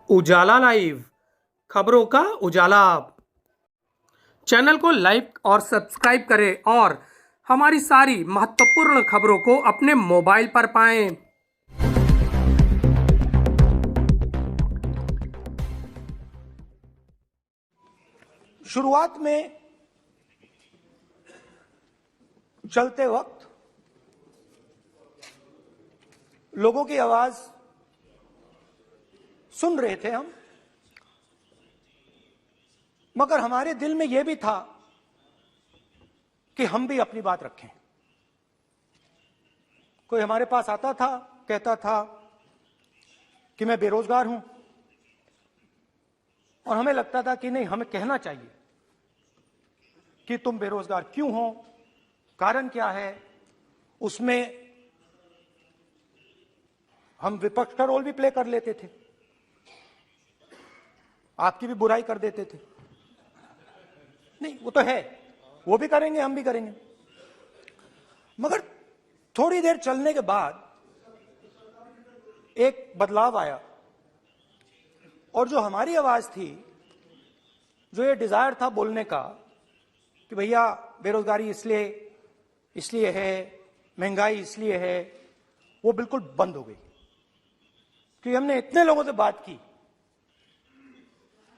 उजाला live खबरों का उजाला। Channel को लाइक और सब्सक्राइब करें और हमारी सारी महत्वपूर्ण खबरों को अपने मोबाइल पर पाएं। शुरुआत में चलते वक्त लोगों की आवाज सुन रहे थे हम, मगर हमारे दिल में यह भी था कि हम भी अपनी बात रखें। कोई हमारे पास आता था, कहता था कि मैं बेरोजगार हूं, और हमें लगता था कि नहीं, हमें कहना चाहिए कि तुम बेरोजगार क्यों हो, कारण क्या है। उसमें हम विपक्ष का रोल भी प्ले कर लेते थे, आपकी भी बुराई कर देते थे। नहीं, वो तो है, वो भी करेंगे, हम भी करेंगे। मगर थोड़ी देर चलने के बाद एक बदलाव आया, और जो हमारी आवाज थी, जो ये डिजायर था बोलने का कि भैया बेरोजगारी इसलिए है, महंगाई इसलिए है, वो बिल्कुल बंद हो गई। क्योंकि हमने इतने लोगों से बात की,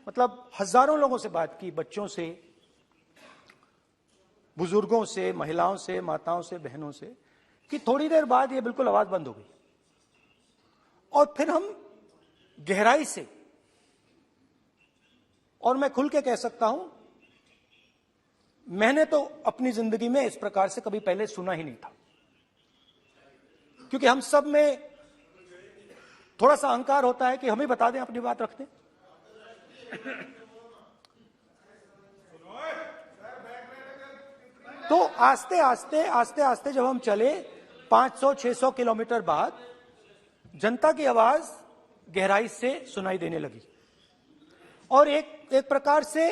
मतलब हजारों लोगों से बात की, बच्चों से, बुजुर्गों से, महिलाओं से, माताओं से, बहनों से, कि थोड़ी देर बाद ये बिल्कुल आवाज बंद हो गई। और फिर हम गहराई से, और मैं खुल के कह सकता हूं, मैंने तो अपनी जिंदगी में इस प्रकार से कभी पहले सुना ही नहीं था। क्योंकि हम सब में थोड़ा सा अहंकार होता है कि हम ही बता दें, अपनी बात रखते। तो आस्ते आस्ते जब हम चले 500-600 किलोमीटर बाद, जनता की आवाज गहराई से सुनाई देने लगी, और एक प्रकार से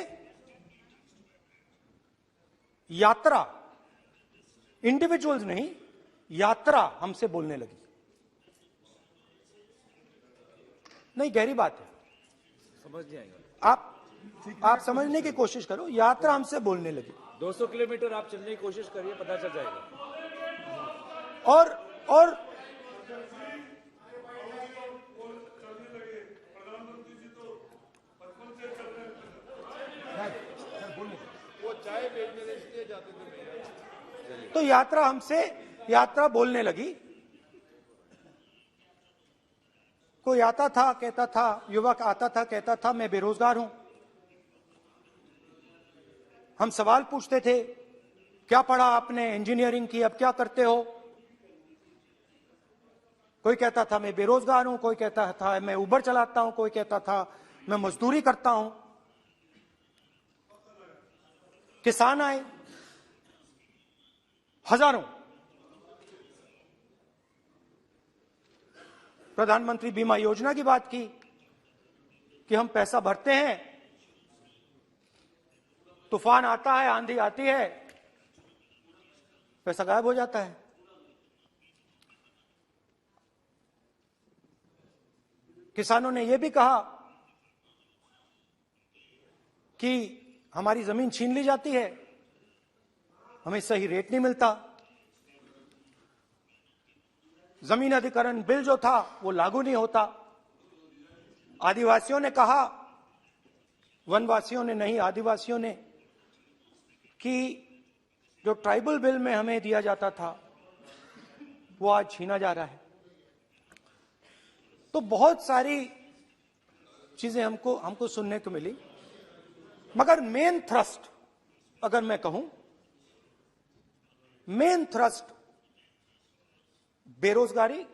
यात्रा, इंडिविजुअल्स नहीं, यात्रा हमसे बोलने लगी। नहीं, गहरी बात है, समझ नहीं आएगा। आप समझने की कोशिश करो। यात्रा हमसे बोलने लगी। 200 किलोमीटर आप चलने की कोशिश करिए, पता चल जाएगा। और वो चाय बेचने इसलिए जाते थे। तो यात्रा बोलने लगी। कोई आता था, कहता था, युवक आता था, कहता था मैं बेरोजगार हूं। हम सवाल पूछते थे, क्या पढ़ा आपने, इंजीनियरिंग की, अब क्या करते हो। कोई कहता था मैं बेरोजगार हूं, कोई कहता था मैं उबर चलाता हूं, कोई कहता था मैं मजदूरी करता हूं। किसान आए हजारों। प्रधानमंत्री बीमा योजना की बात की कि हम पैसा भरते हैं, तूफान आता है, आंधी आती है, पैसा गायब हो जाता है। किसानों ने यह भी कहा कि हमारी जमीन छीन ली जाती है, हमें सही रेट नहीं मिलता। जमीन अधिग्रहण बिल जो था वो लागू नहीं होता। आदिवासियों ने कहा, वनवासियों ने नहीं, आदिवासियों ने, कि जो ट्राइबल बिल में हमें दिया जाता था वो आज छीना जा रहा है। तो बहुत सारी चीजें हमको सुनने को मिली, मगर मेन थ्रस्ट, अगर मैं कहूं, मेन थ्रस्ट बेरोजगारी,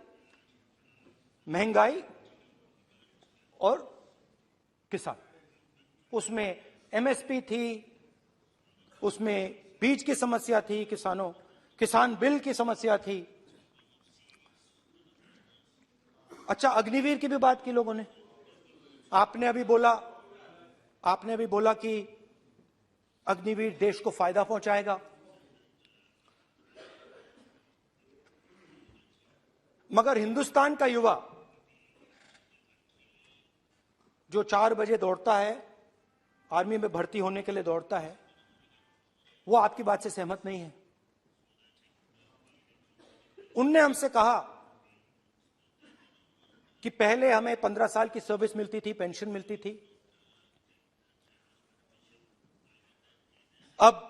महंगाई और किसान। उसमें एमएसपी थी, उसमें बीज की समस्या थी, किसान बिल की समस्या थी। अच्छा, अग्निवीर की भी बात की लोगों ने। आपने अभी बोला कि अग्निवीर देश को फायदा पहुंचाएगा। मगर हिंदुस्तान का युवा जो 4 बजे दौड़ता है, आर्मी में भर्ती होने के लिए दौड़ता है, वो आपकी बात से सहमत नहीं है। उनने हमसे कहा कि पहले हमें 15 साल की सर्विस मिलती थी, पेंशन मिलती थी, अब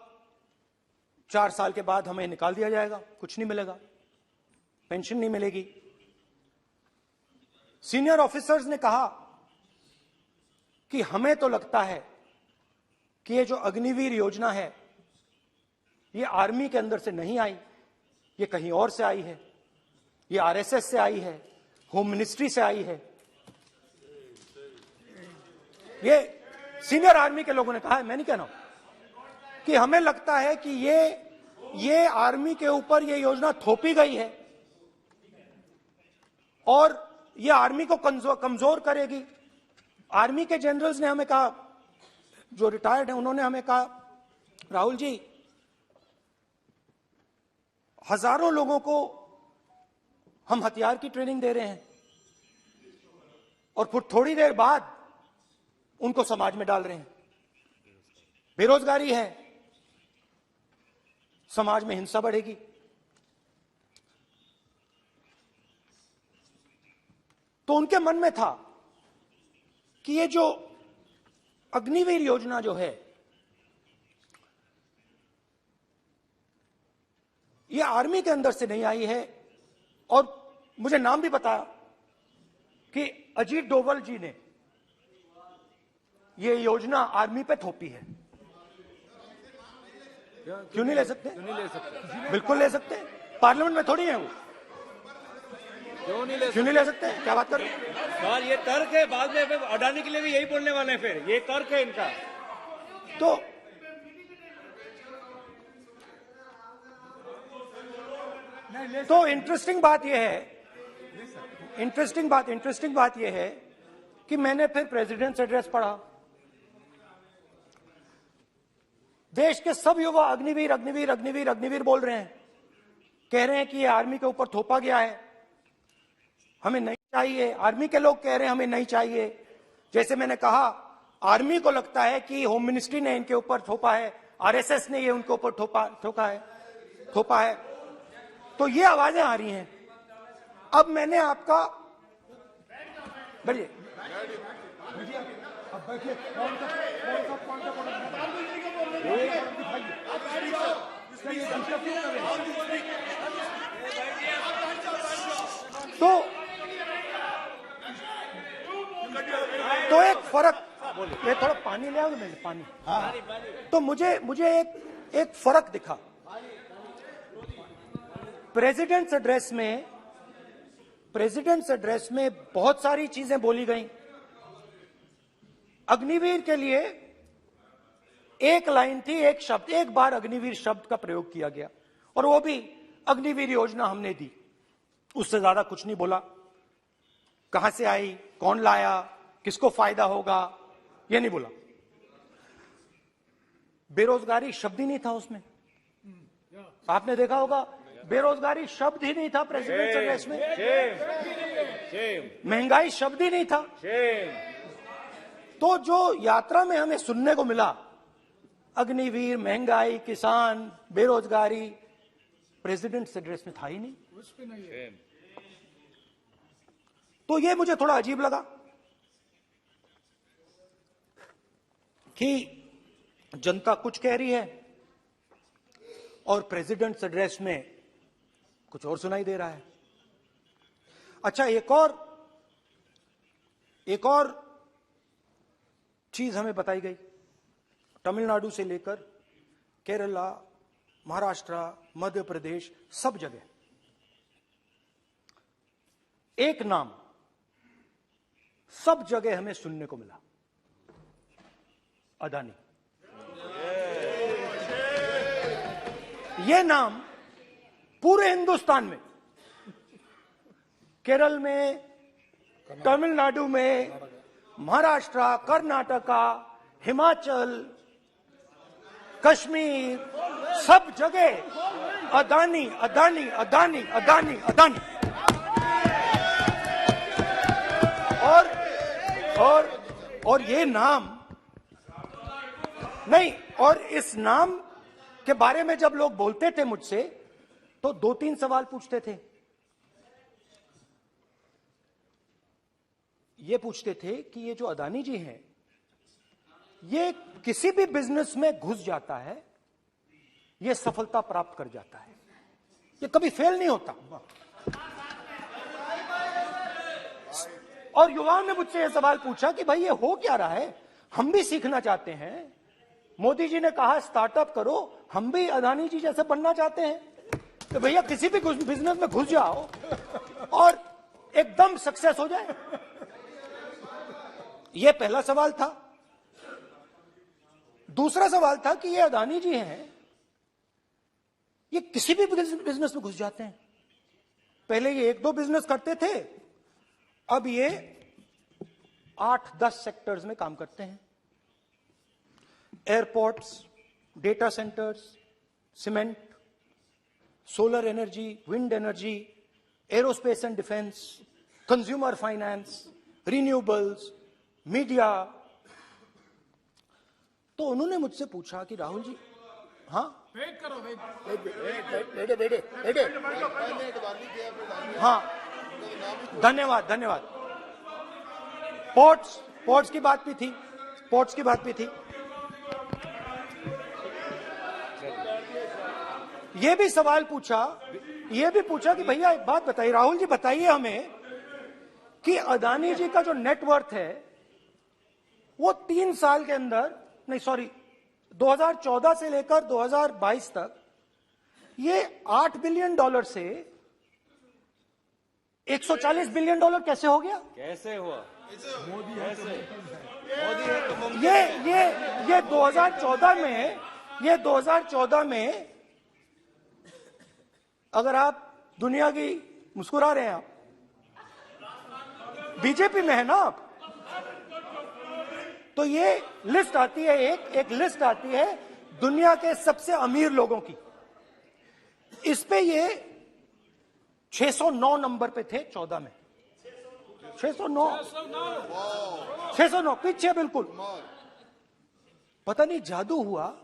4 साल के बाद हमें निकाल दिया जाएगा, कुछ नहीं मिलेगा, पेंशन नहीं मिलेगी। सीनियर ऑफिसर्स ने कहा कि हमें तो लगता है कि ये जो अग्निवीर योजना है ये आर्मी के अंदर से नहीं आई, ये कहीं और से आई है, ये आरएसएस से आई है, होम मिनिस्ट्री से आई है। ये सीनियर आर्मी के लोगों ने कहा है, मैं नहीं कह रहा हूं, कि हमें लगता है कि ये आर्मी के ऊपर ये योजना थोपी गई है और ये आर्मी को कमजोर करेगी। आर्मी के जनरल्स ने हमें कहा, जो रिटायर्ड हैं, उन्होंने हमें कहा, राहुल जी, हजारों लोगों को हम हथियार की ट्रेनिंग दे रहे हैं और फिर थोड़ी देर बाद उनको समाज में डाल रहे हैं। बेरोजगारी है, समाज में हिंसा बढ़ेगी। तो उनके मन में था कि ये जो अग्निवीर योजना जो है, ये आर्मी के अंदर से नहीं आई है। और मुझे नाम भी बताया कि अजीत डोवल जी ने ये योजना आर्मी पे थोपी है। क्यों नहीं ले सकते? क्यों नहीं ले सकते? बिल्कुल ले सकते हैं, पार्लियामेंट में थोड़ी है वो। क्यों नहीं ले सकते? क्या बात कर रहे हैं? सर, ये तर्क है, बाद में अडानी के लिए भी यही बोलने वाले हैं, फिर ये तर्क है इनका। तो इंटरेस्टिंग बात यह है कि मैंने फिर प्रेसिडेंट्स एड्रेस पढ़ा। देश के सब युवा अग्निवीर अग्निवीर अग्निवीर अग्निवीर बोल रहे हैं, कह रहे हैं कि ये आर्मी के ऊपर थोपा गया है, हमें नहीं चाहिए। आर्मी के लोग कह रहे हैं हमें नहीं चाहिए। जैसे मैंने कहा, आर्मी को लगता है कि होम मिनिस्ट्री ने इनके ऊपर थोपा है, आरएसएस ने ये उनके ऊपर थोपा है। तो ये आवाजें आ रही हैं। अब मैंने आपका बैठिए, तो एक फर्क, ये थोड़ा पानी ले आओ मैंने पानी। तो मुझे एक फर्क दिखा। प्रेसिडेंट्स एड्रेस में बहुत सारी चीजें बोली गई। अग्निवीर के लिए एक लाइन थी, एक शब्द, एक बार अग्निवीर शब्द का प्रयोग किया गया और वो भी अग्निवीर योजना हमने दी, उससे ज्यादा कुछ नहीं बोला। कहां से आई, कौन लाया, किसको फायदा होगा, ये नहीं बोला। बेरोजगारी शब्द ही नहीं था उसमें। आपने देखा होगा, बेरोजगारी शब्द ही नहीं था प्रेसिडेंट एड्रेस में। महंगाई शब्द ही नहीं था। तो जो यात्रा में हमें सुनने को मिला, अग्निवीर, महंगाई, किसान, बेरोजगारी, प्रेसिडेंट एड्रेस में था ही नहीं। तो ये मुझे थोड़ा अजीब लगा कि जनता कुछ कह रही है और प्रेसिडेंट एड्रेस में कुछ और सुनाई दे रहा है। अच्छा, एक और चीज हमें बताई गई। तमिलनाडु से लेकर केरला, महाराष्ट्र, मध्य प्रदेश, सब जगह एक नाम सब जगह हमें सुनने को मिला, अदानी। यह नाम पूरे हिंदुस्तान में, केरल में, तमिलनाडु में, महाराष्ट्र, कर्नाटका, हिमाचल, कश्मीर, सब जगह अदानी अदानी अदानी अदानी अदानी। और ये नाम नहीं, और इस नाम के बारे में जब लोग बोलते थे मुझसे तो 2-3 सवाल पूछते थे। ये पूछते थे कि ये जो अदानी जी हैं, ये किसी भी बिजनेस में घुस जाता है, ये सफलता प्राप्त कर जाता है, ये कभी फेल नहीं होता। और युवाओं ने मुझसे यह सवाल पूछा कि भाई ये हो क्या रहा है, हम भी सीखना चाहते हैं। मोदी जी ने कहा स्टार्टअप करो, हम भी अदानी जी जैसे बनना चाहते हैं। तो भैया किसी भी बिजनेस में घुस जाओ और एकदम सक्सेस हो जाए। यह पहला सवाल था। दूसरा सवाल था कि ये अदानी जी हैं, ये किसी भी बिजनेस में घुस जाते हैं। पहले ये 1-2 बिजनेस करते थे, अब ये 8-10 सेक्टर्स में काम करते हैं। Airports, data centres, cement, solar energy, wind energy, aerospace and defence, consumer finance, renewables, media. तो उन्होंने मुझसे पूछा कि राहुल जी, हाँ हाँ, धन्यवाद। पोर्ट्स की बात भी थी। ये भी सवाल पूछा कि भैया एक बात बताइए, राहुल जी बताइए हमें कि अदानी जी का जो नेटवर्थ है वो 3 साल के अंदर, 2014 से लेकर 2022 तक ये $8 बिलियन से $140 बिलियन कैसे हो गया? कैसे हुआ? मोदी है तो ये 2014 में अगर आप दुनिया की, मुस्कुरा रहे हैं आप, बीजेपी में है ना आप, तो ये लिस्ट आती है, एक लिस्ट आती है दुनिया के सबसे अमीर लोगों की। इस पे ये 609 नंबर पे थे 14 में। 609 पीछे बिल्कुल। पता नहीं जादू हुआ,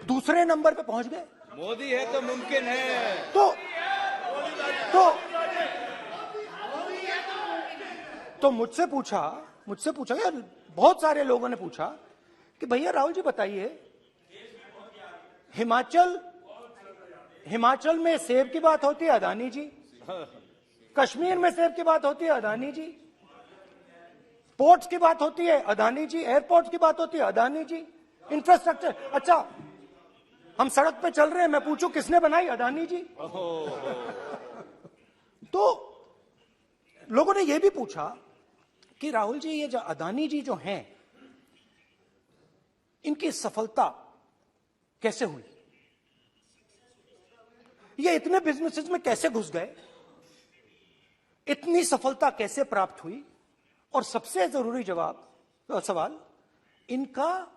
दूसरे नंबर पे पहुंच गए। मोदी है तो मुमकिन है। तो मुझसे पूछा यार, बहुत सारे लोगों ने पूछा कि भैया राहुल जी बताइए, हिमाचल में सेब की बात होती है अदानी जी, कश्मीर में सेब की बात होती है अदानी जी, पोर्ट्स की बात होती है अदानी जी, एयरपोर्ट्स की बात होती है अदानी जी, इंफ्रास्ट्रक्चर। अच्छा, हम सड़क पे चल रहे हैं, मैं पूछूं किसने बनाई? अदानी जी। तो लोगों ने यह भी पूछा कि राहुल जी ये जो अदानी जी जो हैं, इनकी सफलता कैसे हुई, ये इतने बिजनेसेस में कैसे घुस गए, इतनी सफलता कैसे प्राप्त हुई, और सबसे जरूरी सवाल, इनका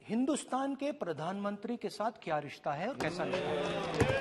हिंदुस्तान के प्रधानमंत्री के साथ क्या रिश्ता है और कैसा रिश्ता है।